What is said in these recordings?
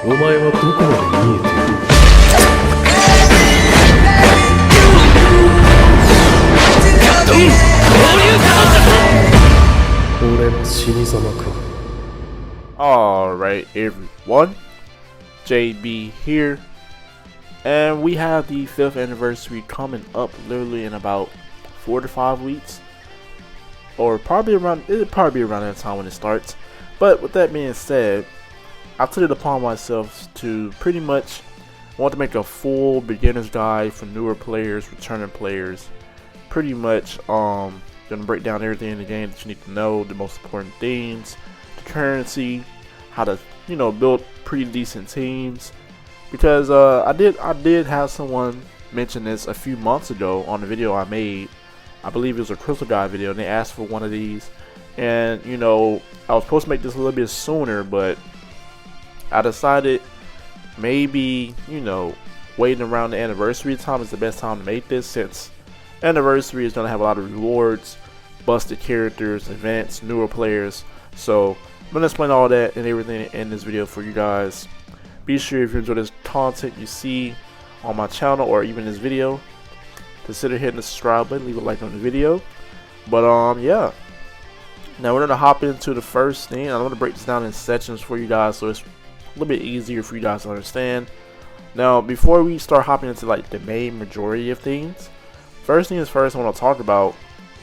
お前はどこまで見えている。俺の死に様か。 Alright everyone, JB here, and we have the 5th anniversary coming up literally in about 4 to 5 weeks, or probably around, it'll probably be around that time when it starts. But with that being said, I took it upon myself to pretty much want to make a full beginner's guide for newer players, returning players. Pretty much gonna break down everything in the game that you need to know, the most important things, the currency, how to build pretty decent teams. Because I did have someone mention this a few months ago on a video I made. I believe it was a Crystal Guide video, and they asked for one of these. And I was supposed to make this a little bit sooner, but I decided maybe waiting around the anniversary time is the best time to make this, since anniversary is gonna have a lot of rewards, busted characters, events, newer players. So I'm gonna explain all that and everything in this video for you guys. Be sure, if you enjoy this content you see on my channel or even this video, consider hitting the subscribe button, leave a like on the video. But yeah, now we're gonna hop into the first thing. I'm gonna break this down in sections for you guys so it's a little bit easier for you guys to understand. Now, before we start hopping into like the main majority of things, first thing is first, I want to talk about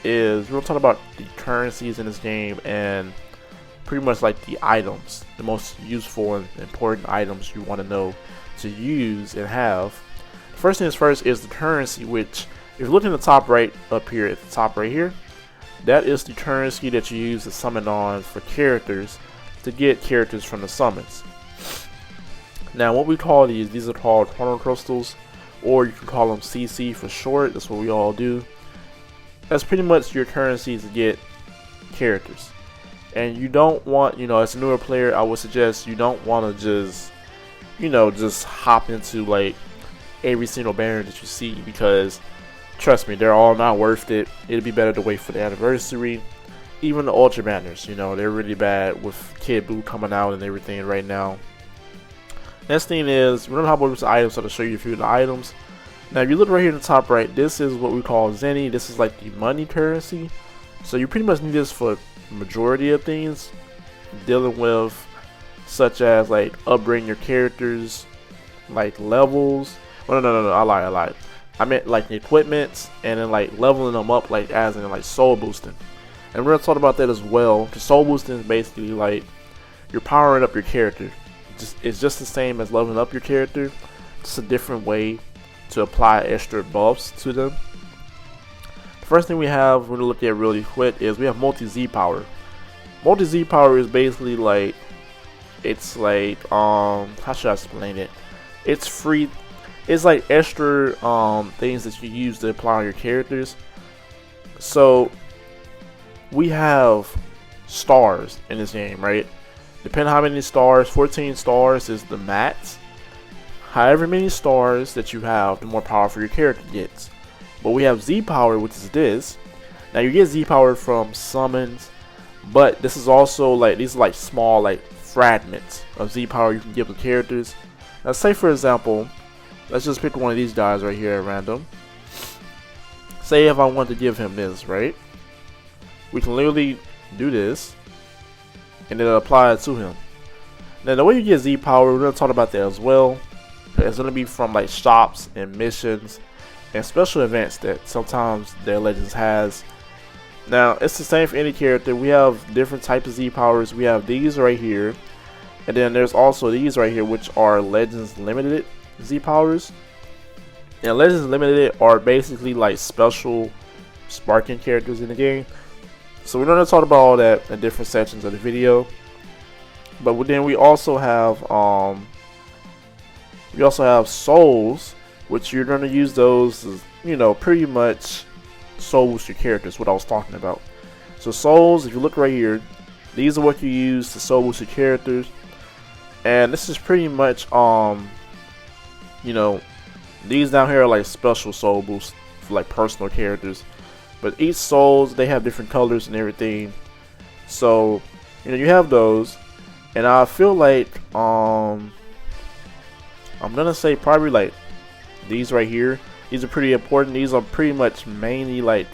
is we're gonna talk about the currencies in this game and pretty much like the items, the most useful and important items you want to know to use and have. First thing is first is the currency, which if you look in the top right up here at the top right here, that is the currency that you use to summon on for characters to get characters from the summons. Now, what we call these are called chrono crystals, or you can call them CC for short. That's what we all do. That's pretty much your currency to get characters. And you don't want, as a newer player, I would suggest you don't want to just hop into like every single banner that you see, because trust me, they're all not worth it. It'd be better to wait for the anniversary. Even the ultra banners, they're really bad with Kid Buu coming out and everything right now. Next thing is, we're gonna hop over to items, so to show you a few of the items. Now, if you look right here in the top right, this is what we call Zenny. This is like the money currency. So you pretty much need this for the majority of things, dealing with such as like upgrading your characters, like levels. Oh, no, I lied. I meant like the equipment, and then like leveling them up, like as in like soul boosting. And we're gonna talk about that as well. Because soul boosting is basically like you're powering up your character. It's just the same as leveling up your character, just a different way to apply extra buffs to them. The first thing we have, we're gonna look at really quick, is we have multi Z power. Multi Z power is basically like, it's like how should I explain it? It's free. It's like extra things that you use to apply on your characters. So we have stars in this game, right? Depending on how many stars, 14 stars is the max. However many stars that you have, the more powerful your character gets. But we have Z power, which is this. Now you get Z power from summons, but this is also like, these are like small like fragments of Z power you can give the characters. Now say for example, let's just pick one of these guys right here at random. Say if I want to give him this, right? We can literally do this and then apply it to him. Now the way you get Z power, we're going to talk about that as well. It's going to be from like shops and missions and special events that sometimes their legends has. Now it's the same for any character. We have different types of Z powers. We have these right here, and then there's also these right here, which are Legends Limited Z powers. And Legends Limited are basically like special sparking characters in the game. So we're going to talk about all that in different sections of the video. But then we also have souls, which you're going to use those as, pretty much soul boost your characters, what I was talking about. So souls, if you look right here, these are what you use to soul boost your characters. And this is pretty much these down here are like special soul boosts for like personal characters. But each souls, they have different colors and everything. So, you have those. And I feel like I'm gonna say probably like these right here. These are pretty important. These are pretty much mainly like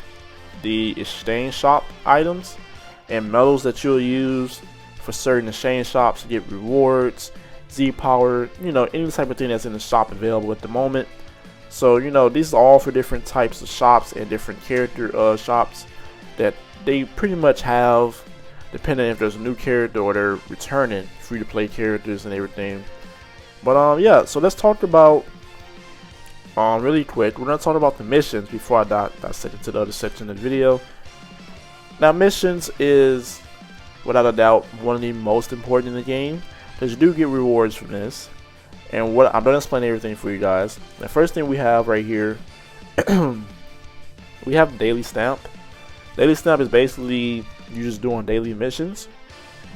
the exchange shop items and medals that you'll use for certain exchange shops to get rewards, Z power, you know, any type of thing that's in the shop available at the moment. So, you know, these are all for different types of shops and different character shops that they pretty much have, depending if there's a new character or they're returning free to play characters and everything. But yeah, so let's talk about really quick. We're gonna talk about the missions before I dissect into the other section of the video. Now, missions is without a doubt one of the most important in the game because you do get rewards from this. And what I'm gonna explain everything for you guys. The first thing we have right here, we have daily stamp. Daily stamp is basically you just doing daily missions.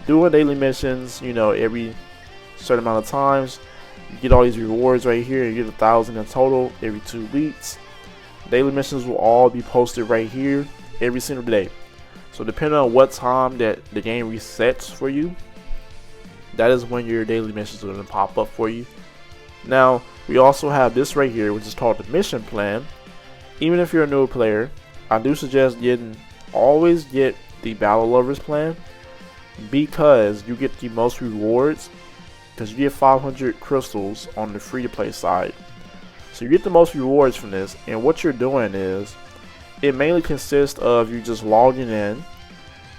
Doing daily missions, you know, every certain amount of times. You get all these rewards right here. You get 1,000 in total every 2 weeks. Daily missions will all be posted right here every single day. So depending on what time that the game resets for you, that is when your daily missions are going to pop up for you. Now, we also have this right here, which is called the mission plan. Even if you're a new player, I do suggest always get the Battle Lovers plan because you get the most rewards because you get 500 crystals on the free to play side. So you get the most rewards from this, and what you're doing is it mainly consists of you just logging in,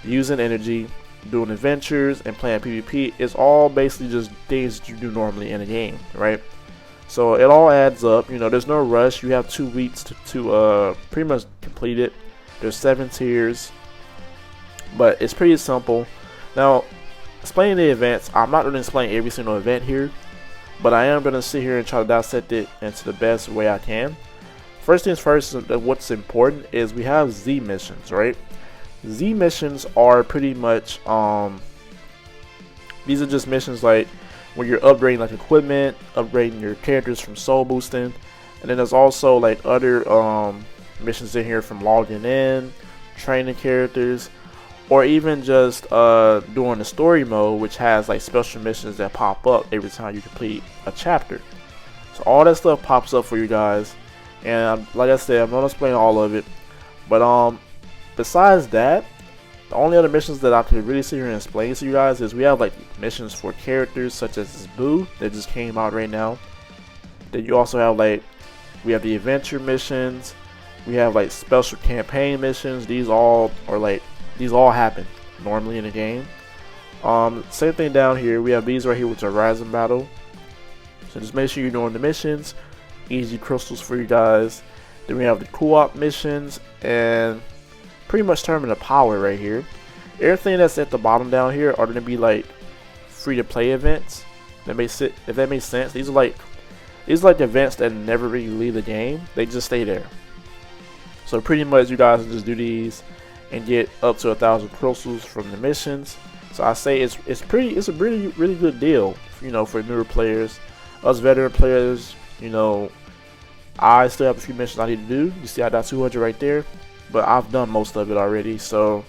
using energy, doing adventures, and playing PvP. It's all basically just things that you do normally in a game, right? So it all adds up. You know, there's no rush. You have 2 weeks to pretty much complete it. There's 7 tiers, but it's pretty simple. Now, explaining the events, I'm not going to explain every single event here, but I am going to sit here and try to dissect it into the best way I can. First things first, what's important is we have Z missions, right? Z missions are pretty much these are just missions like when you're upgrading like equipment, upgrading your characters from soul boosting, and then there's also like other missions in here from logging in, training characters, or even just doing the story mode, which has like special missions that pop up every time you complete a chapter. So all that stuff pops up for you guys, and like I said, I'm not explaining all of it, but besides that, the only other missions that I could really sit here and explain to you guys is we have like missions for characters such as this Boo that just came out right now. Then you also have like, we have the adventure missions, we have like special campaign missions. These all happen normally in the game. Same thing down here, we have these right here which are Rising Battle. So just make sure you're doing the missions, easy crystals for you guys. Then we have the Co-op missions and pretty much Tournament of Power right here. Everything that's at the bottom down here are going to be like free to play events. If that makes sense. These are like events that never really leave the game. They just stay there. So pretty much you guys can just do these and get up to 1,000 crystals from the missions. So I say it's a really good deal, you know, for newer players. Us veteran players, you know, I still have a few missions I need to do. You see I got 200 right there, but I've done most of it already. So,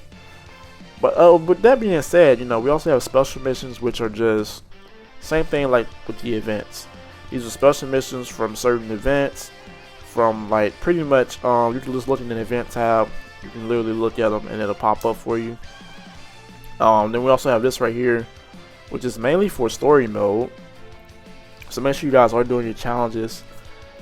but with that being said, you know, we also have special missions which are just same thing like with the events. These are special missions from certain events, from like pretty much you can just look in the event tab. You can literally look at them and it'll pop up for you. Then we also have this right here, which is mainly for story mode. So make sure you guys are doing your challenges.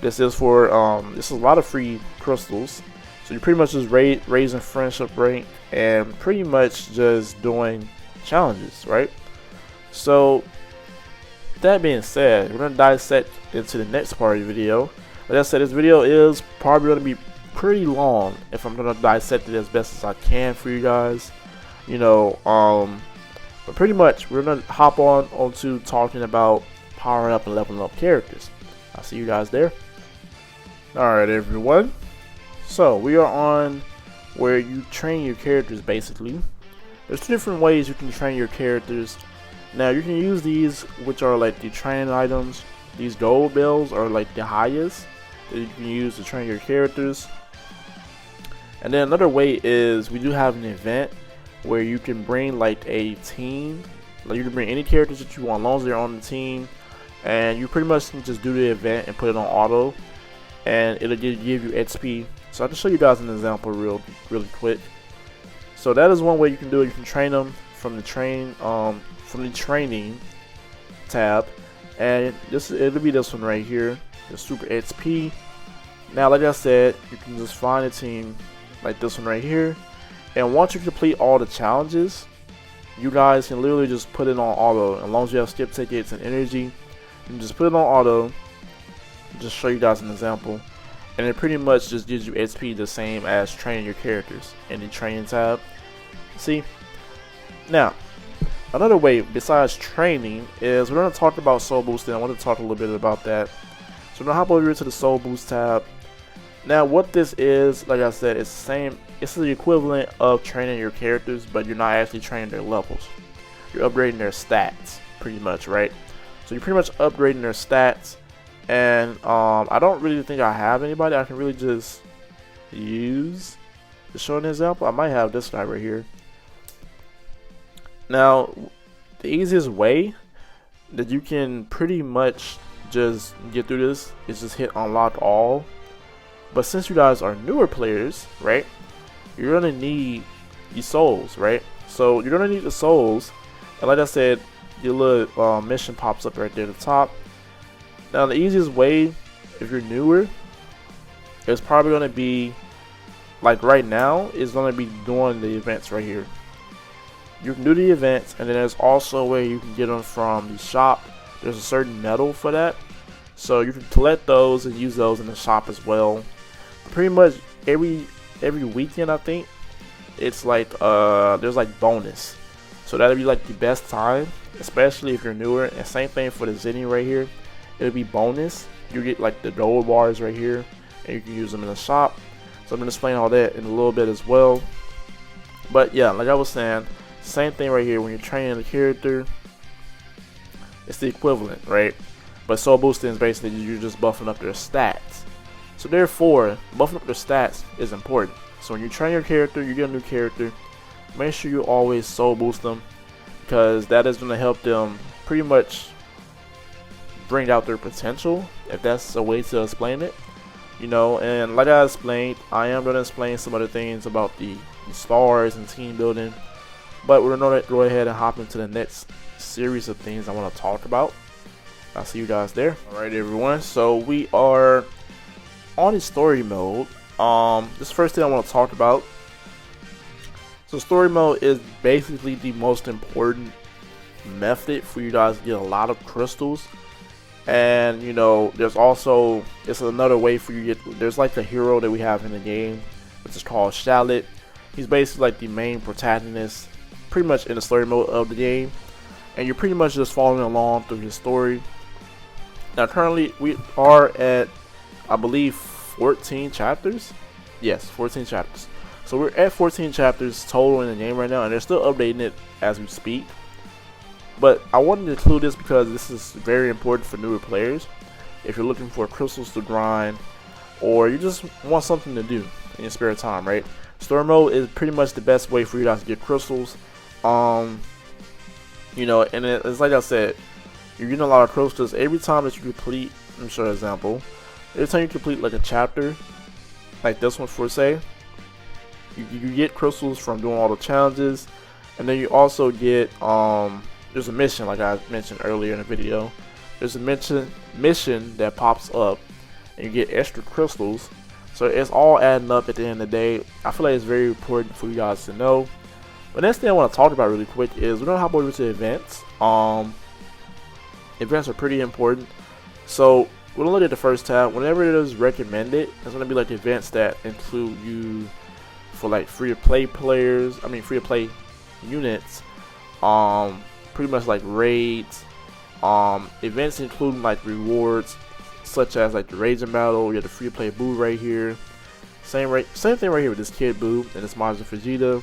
This is for this is a lot of free crystals. So you're pretty much just raising friendship rank and pretty much just doing challenges, right? So that being said, we're gonna dissect into the next part of the video. Like I said, this video is probably gonna be pretty long if I'm gonna dissect it as best as I can for you guys. You know, but pretty much we're gonna hop onto talking about powering up and leveling up characters. I'll see you guys there. Alright everyone, so we are on where you train your characters basically. There's 2 different ways you can train your characters. Now you can use these, which are like the training items. These gold bells are like the highest that you can use to train your characters. And then another way is we do have an event where you can bring like a team. Like you can bring any characters that you want as long as they're on the team. and you pretty much can just do the event and put it on auto, and it'll give you XP. So I can show you guys an example really quick. So that is one way you can do it. You can train them from the training tab, and it'll be this one right here, the Super XP. Now, like I said, you can just find a team like this one right here, and once you complete all the challenges, you guys can literally just put it on auto. As long as you have skip tickets and energy, you can just put it on auto. Just show you guys an example, and it pretty much just gives you XP the same as training your characters in the training tab. See? Now, another way besides training is we're going to talk about soul boosting. I want to talk a little bit about that. So we're going to hop over here to the soul boost tab. Now, what this is, like I said, it's the same. It's the equivalent of training your characters, but you're not actually training their levels. You're upgrading their stats, pretty much, right? So you're pretty much upgrading their stats, and I don't really think I have anybody I can really just use to show an example. I might have this guy right here. Now, the easiest way that you can pretty much just get through this is just hit unlock all. But since you guys are newer players, right, you're gonna need the souls, right? So you're gonna need the souls, and like I said, your little mission pops up right there at the top. Now, the easiest way, if you're newer, is probably gonna be, like right now, is gonna be doing the events right here. You can do the events, and then there's also a way you can get them from the shop. There's a certain medal for that, so you can collect those and use those in the shop as well. Pretty much every weekend, I think it's like there's like bonus, so that'll be like the best time, especially if you're newer. And same thing for the zinni right here, it'll be bonus. You get like the gold bars right here, and you can use them in the shop. So I'm gonna explain all that in a little bit as well. But yeah, like I was saying, same thing right here. When you're training the character, it's the equivalent, right? But soul boosting is basically you're just buffing up their stats. So therefore, buffing up their stats is important. So when you train your character, you get a new character, make sure you always soul boost them, because that is going to help them pretty much bring out their potential, if that's a way to explain it. You know, and like I explained, I am going to explain some other things about the stars and team building, but we're going to go ahead and hop into the next series of things I want to talk about. I'll see you guys there. Alright everyone, so we are on the story mode. This first thing I want to talk about. So story mode is basically the most important method for you guys to get a lot of crystals. And you know, there's also, it's another way for you to get, there's like a hero that we have in the game, which is called Shallot. He's basically like the main protagonist pretty much in the story mode of the game, and you're pretty much just following along through his story. Now currently we are at, I believe, 14 chapters. Yes, 14 chapters. So we're at 14 chapters total in the game right now, and they're still updating it as we speak. But I wanted to include this because this is very important for newer players. If you're looking for crystals to grind, or you just want something to do in your spare time, right? Story mode is pretty much the best way for you guys to get crystals. You know, and it's like I said, you're getting a lot of crystals every time that you complete. Let me show you an example. Every time you complete like a chapter, like this one for say, you get crystals from doing all the challenges, and then you also get there's a mission, like I mentioned earlier in the video. There's a mission that pops up, and you get extra crystals. So it's all adding up at the end of the day. I feel like it's very important for you guys to know. The next thing I want to talk about really quick is we're gonna hop over to events. Events are pretty important. So we're gonna look at the first tab. Whenever it is recommended, it's gonna be like events that include you for like free to play players. I mean free to play units. Pretty much like raids. Events including like rewards, such as like the Raging Battle. You have the free to play Boo right here. Same thing right here with this Kid Boo and this Majin Vegeta.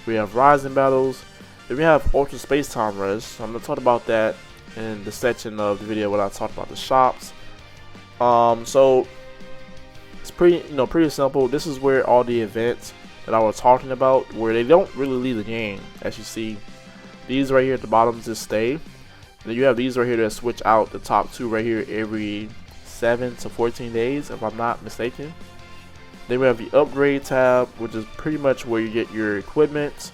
We have Rising Battles. Then we have Ultra Space Time Rush. So I'm gonna talk about that in the section of the video when I talk about the shops. So it's pretty simple. This is where all the events that I was talking about, where they don't really leave the game. As you see, these right here at the bottom just stay, Then you have these right here that switch out the top 2 right here every 7 to 14 days, if I'm not mistaken. Then we have the upgrade tab, which is pretty much where you get your equipment.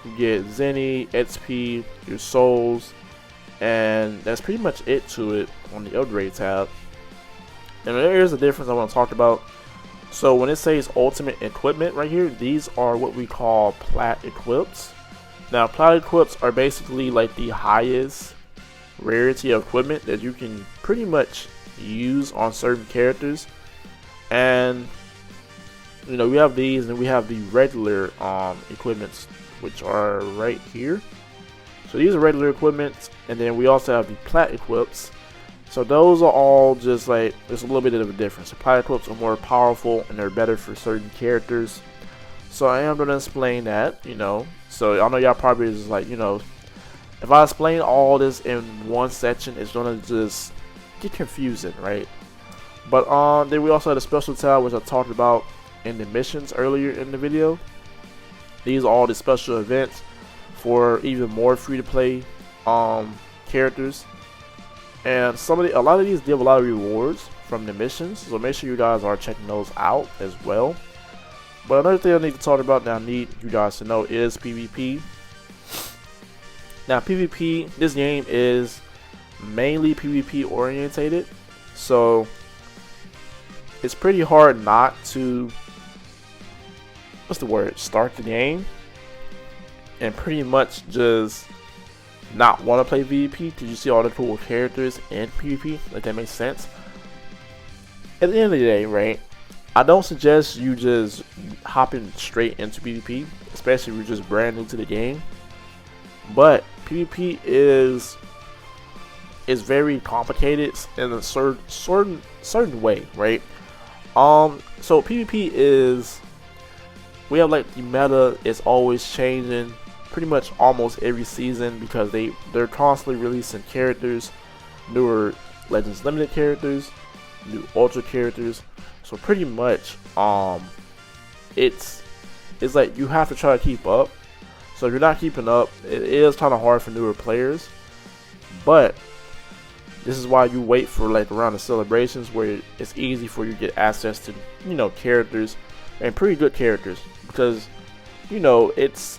You get Zenny, XP, your souls, and that's pretty much it to it on the upgrade tab. And there's a difference I want to talk about. So when it says ultimate equipment right here, these are what we call plat equips. Now plat equips are basically like the highest rarity of equipment that you can pretty much use on certain characters. And you know, we have these, and we have the regular equipments, which are right here. So these are regular equipments, and then we also have the plat equips. So those are all just like, there's a little bit of a difference. The plat equips are more powerful and they're better for certain characters. So I am going to explain that, you know. So I know y'all probably just like, you know, if I explain all this in one section, it's going to just get confusing, right? But then we also had a special tab, which I talked about in the missions earlier in the video. These are all the special events for even more free-to-play characters. And a lot of these give a lot of rewards from the missions, so make sure you guys are checking those out as well. But another thing I need to talk about that I need you guys to know is PvP. Now PvP, this game is mainly PvP orientated, so it's pretty hard not to, start the game and pretty much just not want to play PvP because you see all the cool characters in PvP. Like, that makes sense. At the end of the day, right, I don't suggest you just hopping straight into PvP, especially if you're just brand new to the game. But PvP is very complicated in a certain way, right? So PvP is, we have like the meta is always changing pretty much almost every season because they're constantly releasing characters, newer Legends Limited characters, new Ultra characters. So pretty much it's like you have to try to keep up. So if you're not keeping up, it is kind of hard for newer players. But this is why you wait for like around the celebrations, where it's easy for you to get access to, you know, characters, and pretty good characters, because, you know, it's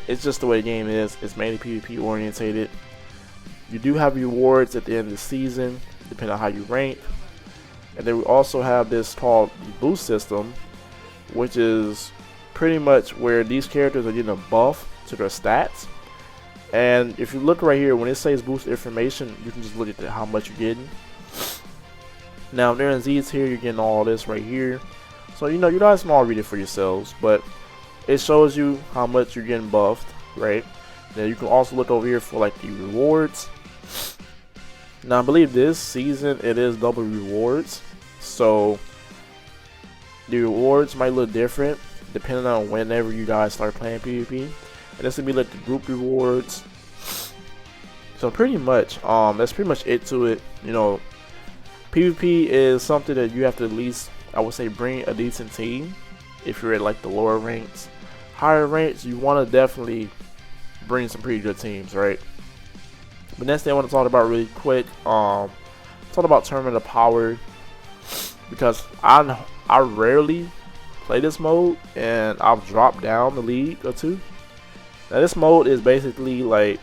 just the way the game is. It's mainly PvP orientated. You do have rewards at the end of the season, depending on how you rank. And then we also have this called the boost system, which is pretty much where these characters are getting a buff to their stats. And if you look right here, when it says boost information, you can just look at how much you're getting. Now there in Z's here, you're getting all this right here. So, you know, you guys can all read it for yourselves, but it shows you how much you're getting buffed, right? Then you can also look over here for like the rewards. Now I believe this season it is double rewards, so the rewards might look different depending on whenever you guys start playing PvP. And this will be like the group rewards. So pretty much that's pretty much it to it. You know, PvP is something that you have to at least, I would say, bring a decent team. If you're at like the lower ranks, higher ranks, you want to definitely bring some pretty good teams, right? But next thing I want to talk about really quick, talk about Tournament of Power, because I rarely play this mode, and I've dropped down the league or two. Now this mode is basically like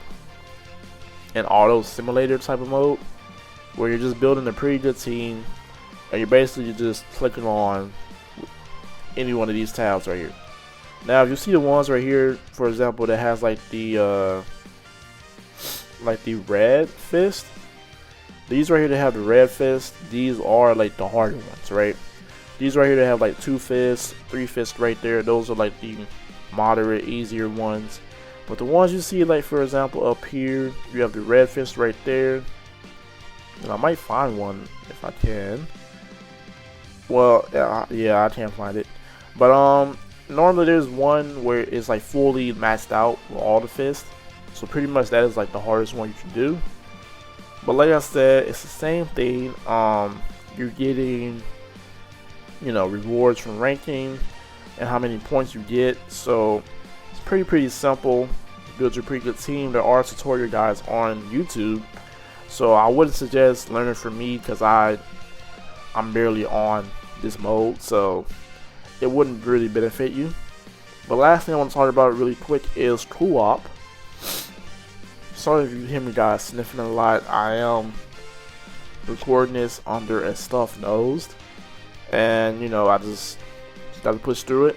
an auto simulator type of mode, where you're just building a pretty good team, and you're basically just clicking on any one of these tabs right here. Now if you see the ones right here, for example, that has like the red fist, these right here that have the red fist, these are like the harder ones, right? These right here that have like 2 fists, 3 fists right there, those are like the moderate, easier ones. But the ones you see, like for example up here, you have the red fist right there, and I might find one if I can. Well, yeah, I can't find it. But normally there's one where it's like fully maxed out with all the fists. So pretty much that is like the hardest one you can do. But like I said, it's the same thing. You're getting, you know, rewards from ranking and how many points you get. So it's pretty simple. build your pretty good team, there are tutorial guides on YouTube. So I wouldn't suggest learning from me because I'm barely on this mode, so it wouldn't really benefit you. The last thing I want to talk about really quick is Co-op. Sorry if you hear me guys sniffing a lot. I am recording this under a stuffed nose, and you know, I just gotta push through it.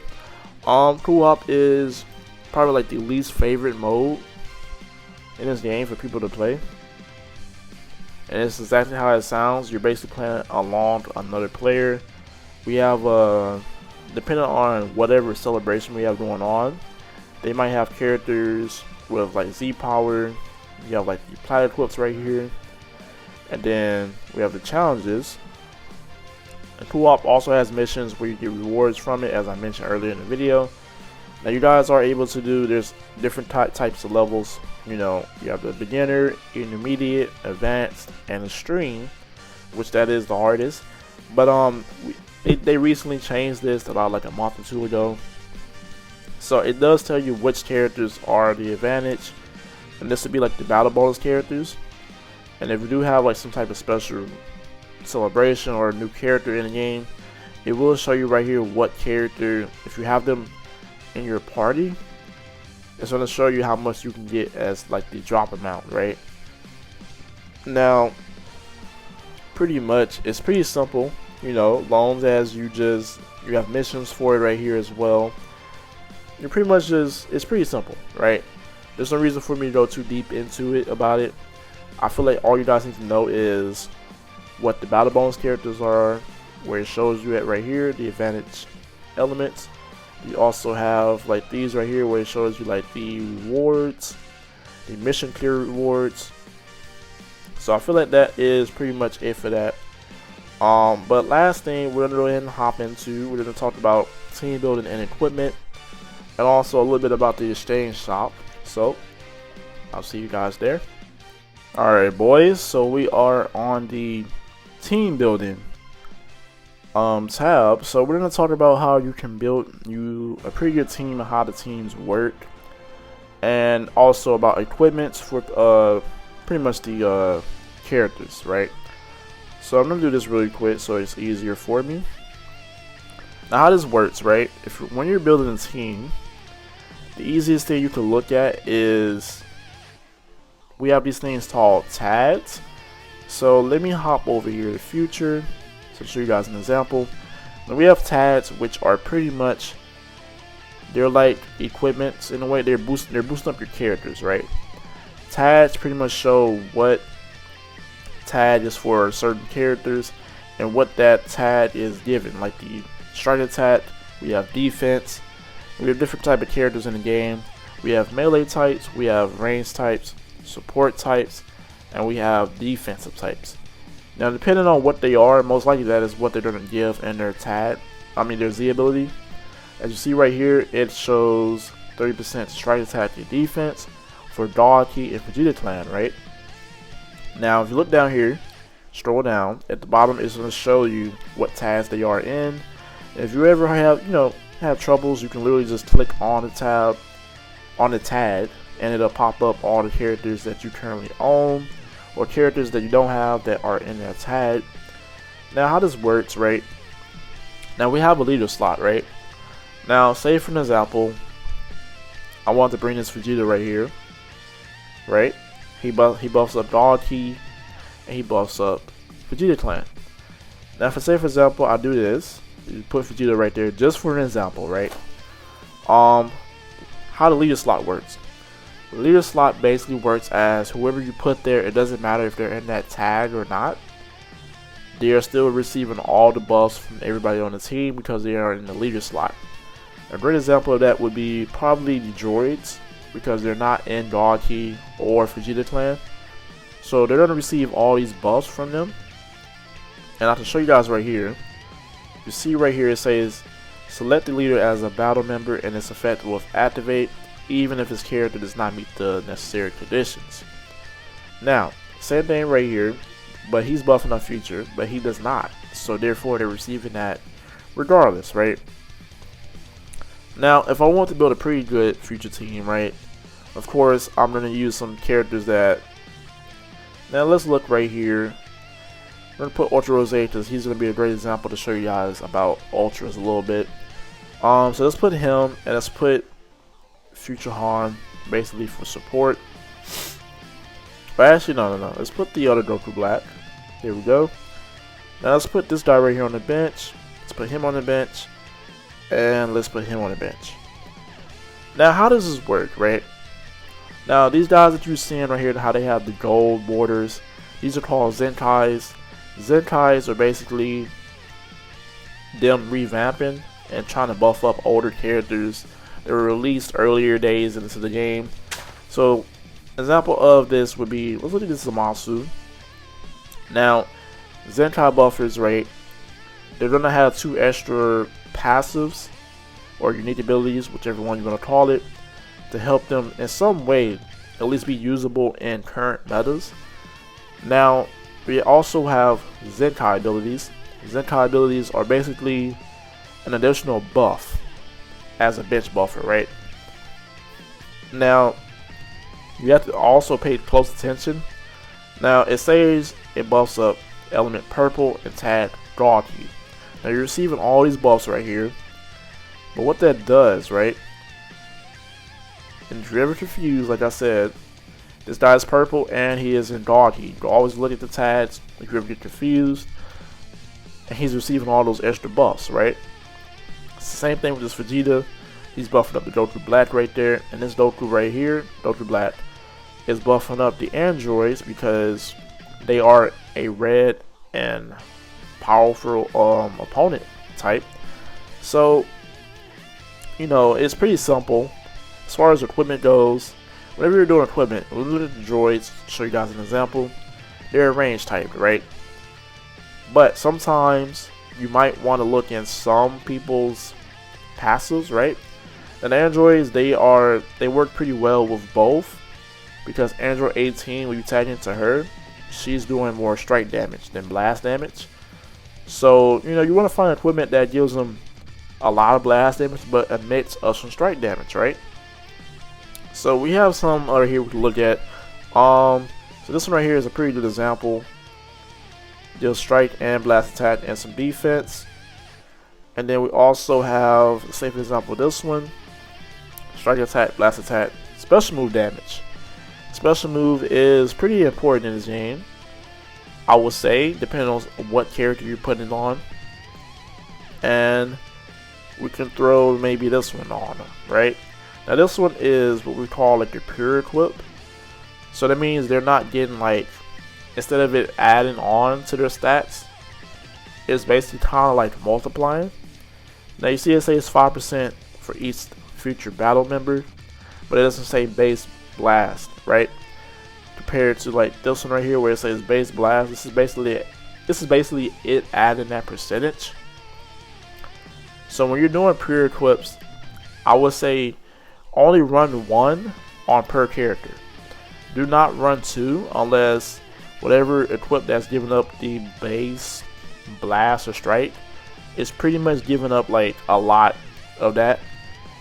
Co-op is probably like the least favorite mode in this game for people to play, and it's exactly how it sounds. You're basically playing along another player. We have depending on whatever celebration we have going on, they might have characters with like Z power. You have like the plat equips right here, and then we have the challenges. And Co-op also has missions where you get rewards from it, as I mentioned earlier in the video. Now you guys are able to do, there's different types of levels. You know, you have the beginner, intermediate, advanced, and extreme, which that is the hardest. But they recently changed this about like a month or two ago, so it does tell you which characters are the advantage, and this would be like the battle bonus characters. And if you do have like some type of special celebration or a new character in the game, it will show you right here what character, if you have them in your party, it's going to show you how much you can get as like the drop amount, right? Now pretty much it's pretty simple, you know, long as you have missions for it right here as well. You're pretty much it's pretty simple, right? There's no reason for me to go too deep into it about it. I feel like all you guys need to know is what the battle bonus characters are, where it shows you at right here, the advantage elements. You also have like these right here where it shows you like the rewards, the mission clear rewards. So I feel like that is pretty much it for that. But last thing we're gonna go ahead and hop into, we're gonna talk about team building and equipment, and also a little bit about the exchange shop. So I'll see you guys there. Alright boys, so we are on the team building tab. So we're going to talk about how you can build a pretty good team and how the teams work, and also about equipment for pretty much the characters, right? So I'm going to do this really quick so it's easier for me. Now how this works, right? When you're building a team, the easiest thing you can look at is we have these things called tags. So let me hop over here to future to show you guys an example. Now we have tags, which are pretty much, they're like equipments in a way. They're boosting up your characters, right? Tags pretty much show what tag is for certain characters and what that tag is given. Like the strike attack, we have defense. We have different type of characters in the game. We have melee types, we have range types, support types, and we have defensive types. Now depending on what they are, most likely that is what they're going to give in their tag, their Z ability. As you see right here, it shows 30% strike attack and defense for Dog Key and Vegeta Clan, right? Now if you look down here, scroll down, at the bottom it's going to show you what tags they are in. If you ever have troubles, you can literally just click on the tab, on the tag, and it'll pop up all the characters that you currently own or characters that you don't have that are in that tag. Now how this works, right? Now we have a leader slot, right? Now say for an example, I want to bring this Vegeta right here, right? He buffs up Dog Key and he buffs up Vegeta Clan. Now say for example I do this, you put Vegeta right there just for an example, right? How the leader slot works. The leader slot basically works as whoever you put there, it doesn't matter if they're in that tag or not. They are still receiving all the buffs from everybody on the team because they are in the leader slot. A great example of that would be probably the droids, because they're not in Dog Key or Vegeta Clan. So they're going to receive all these buffs from them. And I can show you guys right here. You see right here it says select the leader as a battle member and its effect will activate even if his character does not meet the necessary conditions. Now, same thing right here, but he's buffing up future, but he does not. So therefore they're receiving that regardless, right? Now, if I want to build a pretty good future team, right, Of course, I'm going to use some characters that... Now let's look right here. I'm going to put Ultra Rose because he's going to be a great example to show you guys about Ultras a little bit. So let's put him, and let's put Future Han basically for support. But actually, no. Let's put the other Goku Black. Here we go. Now let's put this guy right here on the bench. Let's put him on the bench. And let's put him on the bench. Now, how does this work, right? Now, these guys that you're seeing right here, how they have the gold borders, these are called Zenkais. Zenkais are basically them revamping and trying to buff up older characters that were released earlier days into the game. So, an example of this would be, let's look at this Zamasu. Now, Zenkai buffers, right? They're going to have 2 extra passives or unique abilities, whichever one you're going to call it, to help them in some way at least be usable in current metas. Now, we also have Zenkai abilities. Zenkai abilities are basically an additional buff as a bench buffer, right? Now, you have to also pay close attention. Now, it says it buffs up element purple and tag gaudy. Now, you're receiving all these buffs right here, but what that does, right? In Derivative Fuse, like I said, this guy is purple and he is in gaudy. You always look at the tags if you ever get confused, and he's receiving all those extra buffs, right? It's the same thing with this Vegeta. He's buffing up the Goku Black right there, and this Goku right here, Goku Black, is buffing up the androids because they are a red and powerful opponent type. So, you know, it's pretty simple. As far as equipment goes, whenever you're doing equipment, look at the droids, show you guys an example. They're range type, right? But sometimes you might want to look in some people's passives, right? And androids, they work pretty well with both, because Android 18, when you tag into her, she's doing more strike damage than blast damage. So, you know, you want to find equipment that gives them a lot of blast damage but emits some strike damage, right? So we have some over here we can look at. So this one right here is a pretty good example. Deals strike and blast attack and some defense. And then we also have, say for example, this one. Strike attack, blast attack, special move damage. Special move is pretty important in this game, I would say, depending on what character you're putting it on. And we can throw maybe this one on, right? Now this one is what we call like a pure equip. So that means they're not getting, like, instead of it adding on to their stats, it's basically kind of like multiplying. Now you see it says 5% for each future battle member, but it doesn't say base blast, right? Compared to like this one right here where it says base blast, this is basically it adding that percentage. So when you're doing pure equips, I would say only run 1 on per character. Do not run 2 unless whatever equip that's giving up the base blast or strike is pretty much giving up like a lot of that,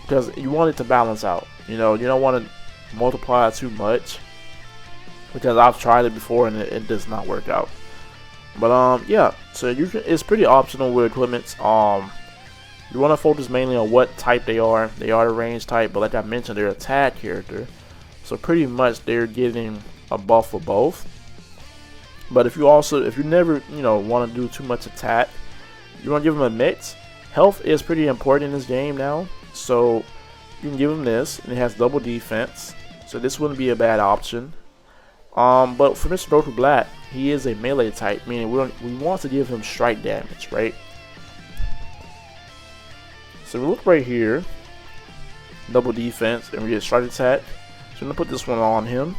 because you want it to balance out. You know, you don't want to multiply too much, because I've tried it before and it does not work out. But yeah, so you can, it's pretty optional with equipments. You want to focus mainly on what type they are. They are a range type, but like I mentioned, they're a tag character, so pretty much they're getting a buff for both. But if you never, you know, want to do too much attack, you want to give them a mix. Health is pretty important in this game now, so you can give him this, and it has double defense, so this wouldn't be a bad option. But for Mr. Goku Black, he is a melee type, meaning we want to give him strike damage, right? So we look right here, double defense, and we get strike attack. So I'm gonna put this one on him,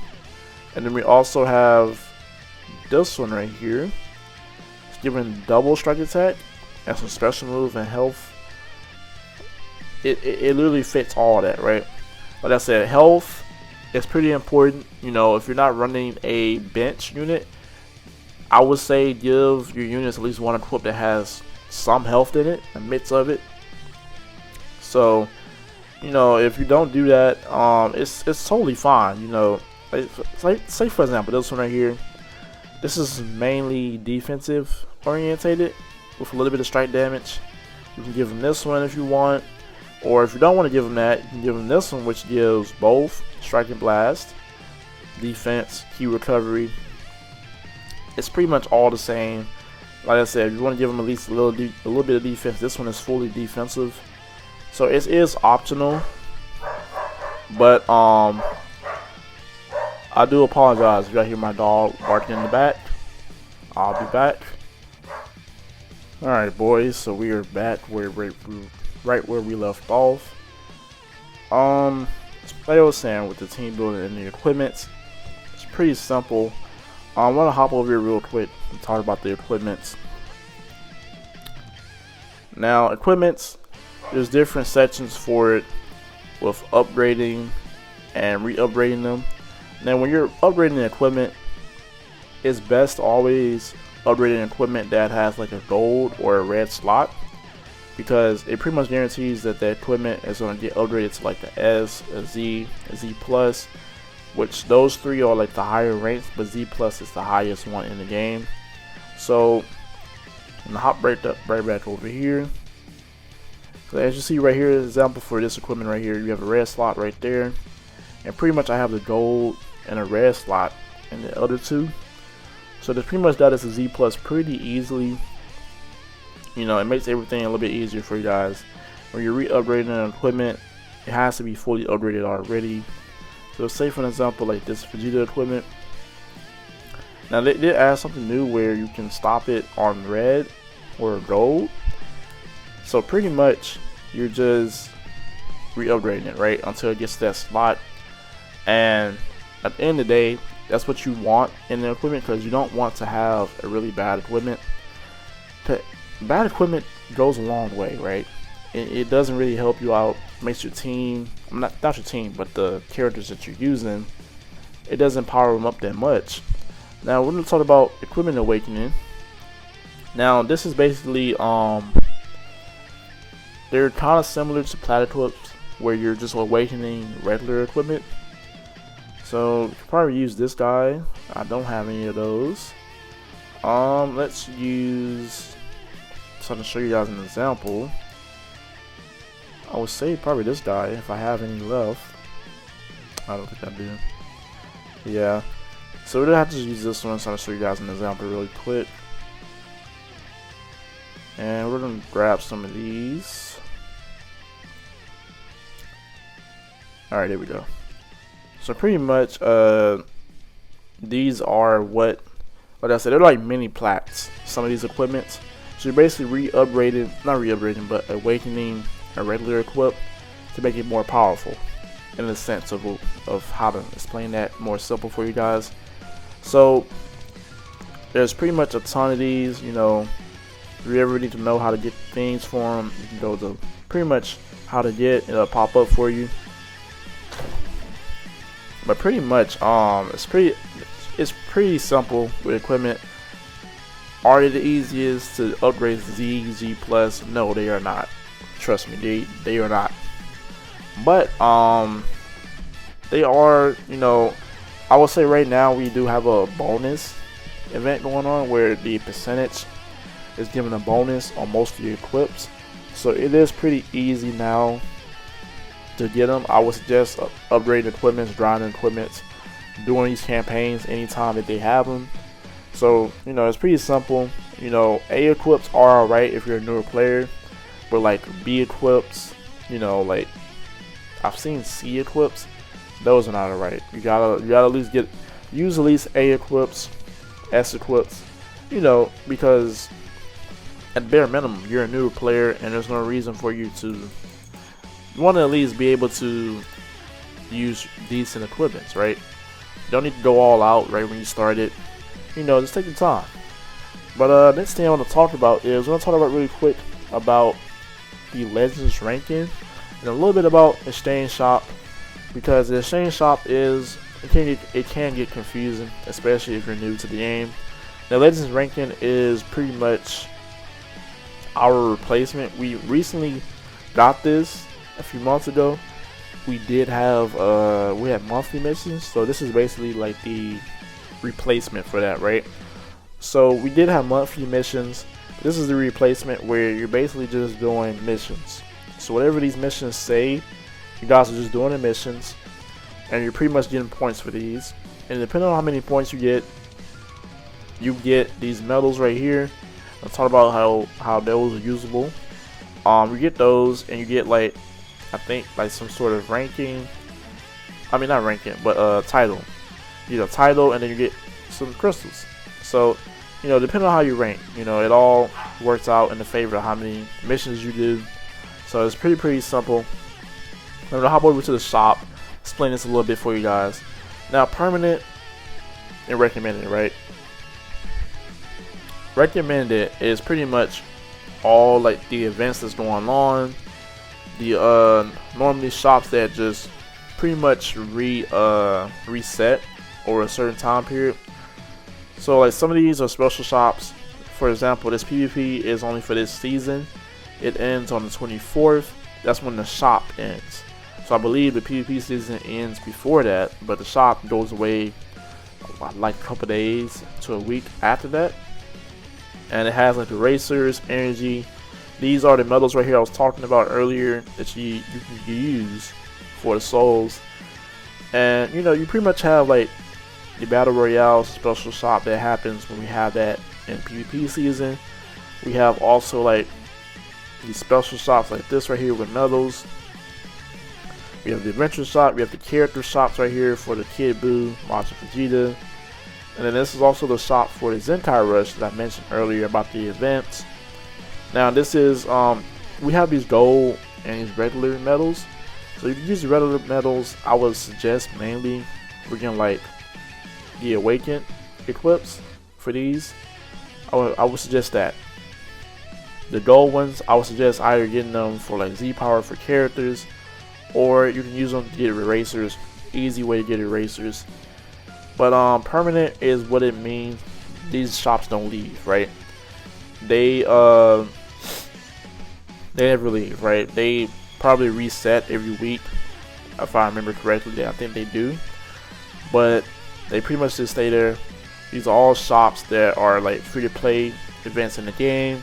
and then we also have this one right here. It's giving double strike attack and some special move and health. It literally fits all that, right? Like I said, health is pretty important. You know, if you're not running a bench unit, I would say give your units at least one equip that has some health in it, a mix of it. So if you don't do that, it's totally fine. Like say for example, this one right here. This is mainly defensive orientated with a little bit of strike damage. You can give him this one if you want, or if you don't want to give him that, you can give him this one, which gives both strike and blast, defense, key recovery. It's pretty much all the same. Like I said, if you want to give him at least a little bit of defense, this one is fully defensive. So it is optional, but I do apologize if y'all hear my dog barking in the back. I'll be back. Alright, boys, so we are back right where we left off. Like I was saying, with the team building and the equipment, it's pretty simple. I want to hop over here real quick and talk about the equipment. Now, equipment, there's different sections for it with upgrading and re-upgrading them. Now, when you're upgrading the equipment, it's best to always upgrade an equipment that has like a gold or a red slot, because it pretty much guarantees that the equipment is going to get upgraded to like the S, a Z, a Z plus, which those three are like the higher ranks, but Z plus is the highest one in the game. So I'm gonna hop right back over here. So as you see right here, example for this equipment right here, you have a red slot right there, and pretty much I have the gold and a red slot in the other two. So that's pretty much that as a Z plus pretty easily. It makes everything a little bit easier for you guys. When you're re-upgrading an equipment, it has to be fully upgraded already. So say for an example like this Vegeta equipment. Now they did add something new where you can stop it on red or gold. So pretty much you're just re-upgrading it, right, until it gets to that slot. And at the end of the day, that's what you want in the equipment, because you don't want to have a really bad equipment. Bad equipment goes a long way, right? It doesn't really help you out. Makes your team, not your team, but the characters that you're using, it doesn't power them up that much. Now we're going to talk about equipment awakening. Now this is basically they're kind of similar to Platypus, where you're just awakening regular equipment. So you can probably use this guy. I don't have any of those. Let's use, so to show you guys an example, I would say probably this guy if I have any left. I don't think I do. Yeah. So we're gonna have to use this one, so I'll show you guys an example really quick. And we're gonna grab some of these. Alright, there we go. So pretty much these are what, like I said, they're like mini plats, some of these equipments. So you're basically but awakening a regular equip to make it more powerful, in the sense of how to explain that more simple for you guys. So there's pretty much a ton of these. If you ever need to know how to get things for them, you can go to pretty much how to get, it'll pop up for you. But pretty much it's pretty simple with equipment. Are they the easiest to upgrade Z plus? No, they are not. Trust me, they are not. But they are, I would say right now we do have a bonus event going on where the percentage is giving a bonus on most of your equips. So it is pretty easy now to get them. I would suggest upgrading equipments, grinding equipments, doing these campaigns anytime that they have them. So it's pretty simple. A equips are alright if you're a newer player, but like B equips, like I've seen C equips, those are not alright. You gotta at least use at least A equips, S equips, because at bare minimum you're a newer player and there's no reason for you to. You want to at least be able to use decent equipments, right? You don't need to go all out right when you start it. Just take your time. But next thing I want to talk about is, we're going to talk about really quick about the Legends ranking and a little bit about Exchange Shop, because the Exchange Shop it can get confusing, especially if you're new to the game. The Legends ranking is pretty much our replacement. We recently got this a few months ago, we did have we had monthly missions, so this is basically like the replacement for that, right? So we did have monthly missions. This is the replacement where you're basically just doing missions. So whatever these missions say, you guys are just doing the missions, and you're pretty much getting points for these. And depending on how many points you get these medals right here. Let's talk about how those are usable. You get those, and you get like, I think like some sort of ranking. I mean not ranking, but title. You get a title, and then you get some crystals. So, you know, depending on how you rank, you know, it all works out in the favor of how many missions you do. So it's pretty simple. I'm gonna hop over to the shop, explain this a little bit for you guys. Now, permanent and recommended, right? Recommended is pretty much all like the events that's going on. The normally shops that just pretty much reset over a certain time period. So like some of these are special shops. For example, this PvP is only for this season. It ends on the 24th. That's when the shop ends. So I believe the PvP season ends before that, but the shop goes away like a couple days to a week after that. And it has like the racers, energy. These are the medals right here I was talking about earlier that you can use for the souls. And you know, you pretty much have like the battle royale special shop that happens when we have that in PvP season. We have also like these special shops like this right here with medals. We have the adventure shop, we have the character shops right here for the Kid Buu, Majin Vegeta. And then this is also the shop for the Zenkai Rush that I mentioned earlier about the events. Now this is, we have these gold and these regular medals. So you can use the regular medals. I would suggest mainly we're getting like the Awakened equips for these. I would suggest that. The gold ones, I would suggest either getting them for like Z power for characters, or you can use them to get erasers. Easy way to get erasers. But permanent is what it means. These shops don't leave, right? They never leave, right? They probably reset every week, if I remember correctly. I think they do, but they pretty much just stay there. These are all shops that are like free to play events in the game.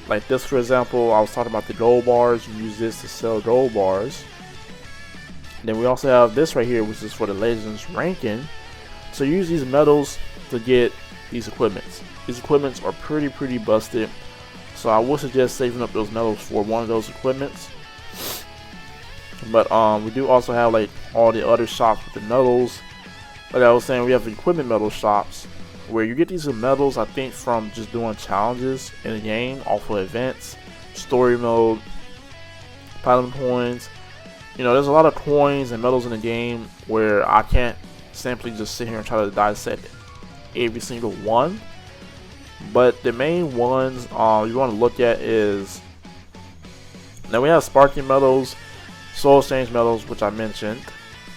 Like this, for example, I was talking about the gold bars. You use this to sell gold bars. Then we also have this right here, which is for the Legends ranking. So you use these medals to get these equipments. These equipments are pretty busted. So I would suggest saving up those medals for one of those equipments. But we do also have like all the other shops with the medals. Like I was saying, we have the equipment medal shops where you get these medals, I think, from just doing challenges in the game, off of events, story mode, platinum coins. You know, there's a lot of coins and medals in the game where I can't simply just sit here and try to dissect every single one. But the main ones you want to look at is, now we have sparking medals, soul exchange medals, which I mentioned.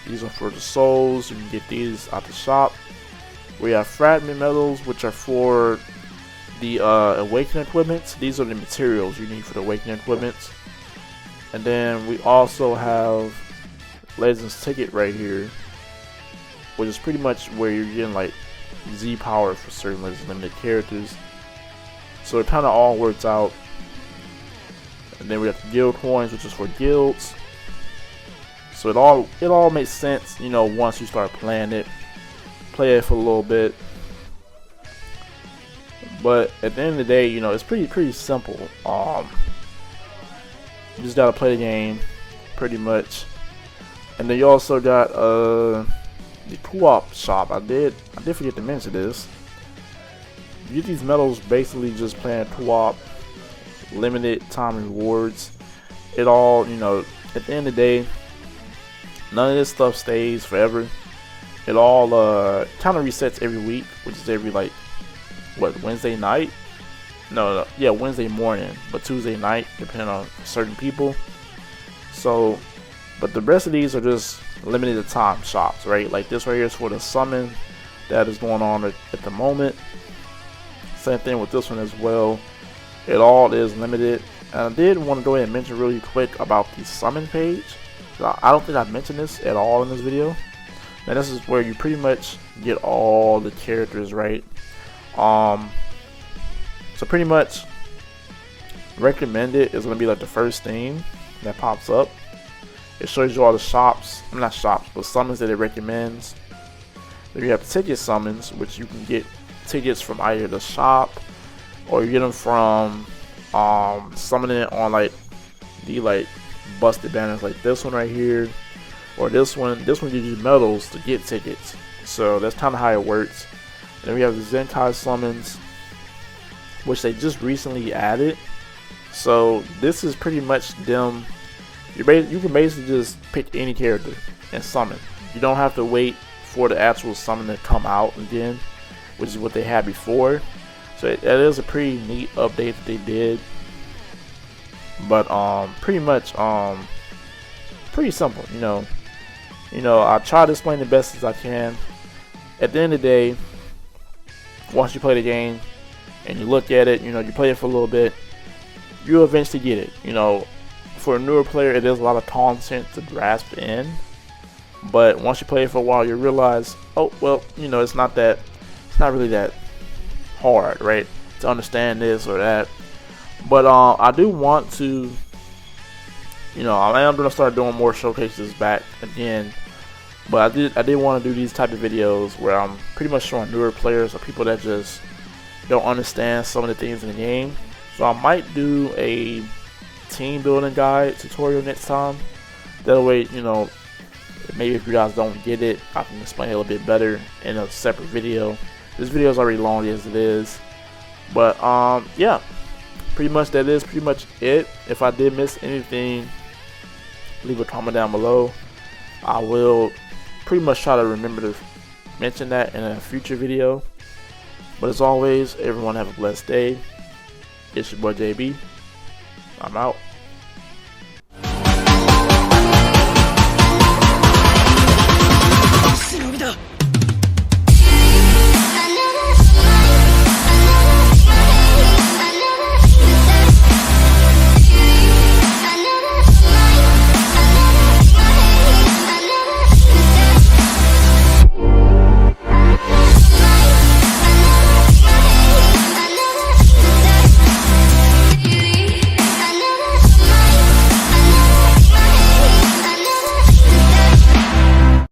These are for the souls. You can get these out the shop. We have fragment medals, which are for the awakening equipments. These are the materials you need for the awakening equipments. And then we also have Legends ticket right here, which is pretty much where you're getting like Z power for certain Legends limited characters. So it kind of all works out. And then we have the guild coins, which is for guilds. So it all makes sense, you know, once you start playing it. Play it for a little bit. But at the end of the day, you know, it's pretty simple. You just gotta play the game, pretty much. And then you also got the Coop shop. I did forget to mention this. You get these medals basically just playing Co-op, limited time rewards. It all, you know, at the end of the day, none of this stuff stays forever. It all kind of resets every week, which is every like Wednesday night. No, yeah, Wednesday morning, but Tuesday night, depending on certain people. So, but the rest of these are just limited time shops, right? Like this right here is for the summon that is going on at the moment. Same thing with this one as well. It all is limited. And I did want to go ahead and mention really quick about the summon page. I don't think I mentioned this at all in this video. And this is where you pretty much get all the characters, right? So pretty much recommended is gonna be like the first thing that pops up. It shows you all the shops, not shops, but summons that it recommends. Then you have ticket summons, which you can get tickets from either the shop or you get them from summoning it on like the busted banners like this one right here, or this one gives you medals to get tickets. So that's kind of how it works. Then we have the Zenkai summons, which they just recently added. So this is pretty much them. You can basically just pick any character and summon. You don't have to wait for the actual summon to come out again, which is what they had before. So that is a pretty neat update that they did. But pretty much pretty simple. You know, I try to explain the best as I can. At the end of the day, once you play the game and you look at it, you know, you play it for a little bit, you eventually get it. You know, for a newer player, it is a lot of content to grasp in. But once you play it for a while, you realize, oh well, you know, it's not really that hard, right, to understand this or that. But I do want to, you know, I am gonna start doing more showcases back again. But I did want to do these type of videos where I'm pretty much showing newer players or people that just don't understand some of the things in the game. So I might do a team building guide tutorial next time. That way, you know, maybe if you guys don't get it, I can explain it a little bit better in a separate video. This video is already long as it is. But yeah, pretty much that is pretty much it. If I did miss anything, leave a comment down below. I will pretty much try to remember to mention that in a future video. But as always, everyone have a blessed day. It's your boy JB. I'm out.